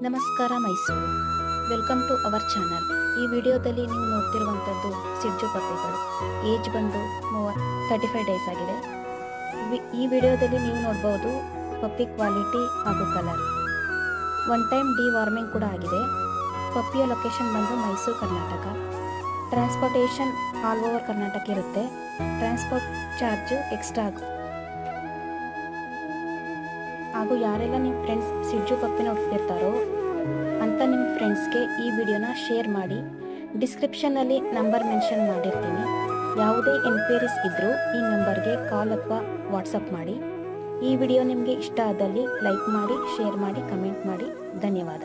ನಮಸ್ಕಾರ Mysuru. Welcome to our channel. ಈ ವಿಡಿಯೋದಲ್ಲಿ ನೀವು ನೋಡ್ತಿರುವಂಥದ್ದು ಸಿಡ್ಜು ಪಪ್ಪಿಗಳು. ಏಜ್ ಬಂದು 35 ಡೇಸ್ ಆಗಿದೆ. ಈ ವಿಡಿಯೋದಲ್ಲಿ ನೀವು ನೋಡ್ಬೋದು ಪಪ್ಪಿ ಕ್ವಾಲಿಟಿ ಹಾಗೂ ಕಲರ್. ಒನ್ ಟೈಮ್ ಡಿವಾರ್ಮಿಂಗ್ ಕೂಡ ಆಗಿದೆ. ಪಪ್ಪಿಯ ಲೊಕೇಶನ್ ಬಂದು Mysuru, Karnataka. Transportation all over Karnataka ಇರುತ್ತೆ. ಟ್ರಾನ್ಸ್ಪೋರ್ಟ್ ಚಾರ್ಜು ಎಕ್ಸ್ಟ್ರಾ ಹಾಗೂ ಯಾರೆಲ್ಲ ನಿಮ್ಮ ಫ್ರೆಂಡ್ಸ್ ಸಿಡ್ಜು ಪಪ್ಪಿನ ಹುಡ್ತಿರ್ತಾರೋ ಅಂತ ನಿಮ್ಮ ಫ್ರೆಂಡ್ಸ್ಗೆ ಈ ವಿಡಿಯೋನ ಶೇರ್ ಮಾಡಿ. ಡಿಸ್ಕ್ರಿಪ್ಷನ್ನಲ್ಲಿ ನಂಬರ್ ಮೆನ್ಷನ್ ಮಾಡಿರ್ತೀನಿ. ಯಾವುದೇ ಎನ್ಕ್ವೈರೀಸ್ ಇದ್ದರೂ ಈ ನಂಬರ್ಗೆ ಕಾಲ್ ಅಥವಾ ವಾಟ್ಸಪ್ ಮಾಡಿ. ಈ ವಿಡಿಯೋ ನಿಮಗೆ ಇಷ್ಟ ಆದಲ್ಲಿ ಲೈಕ್ ಮಾಡಿ, ಶೇರ್ ಮಾಡಿ, ಕಮೆಂಟ್ ಮಾಡಿ. ಧನ್ಯವಾದ.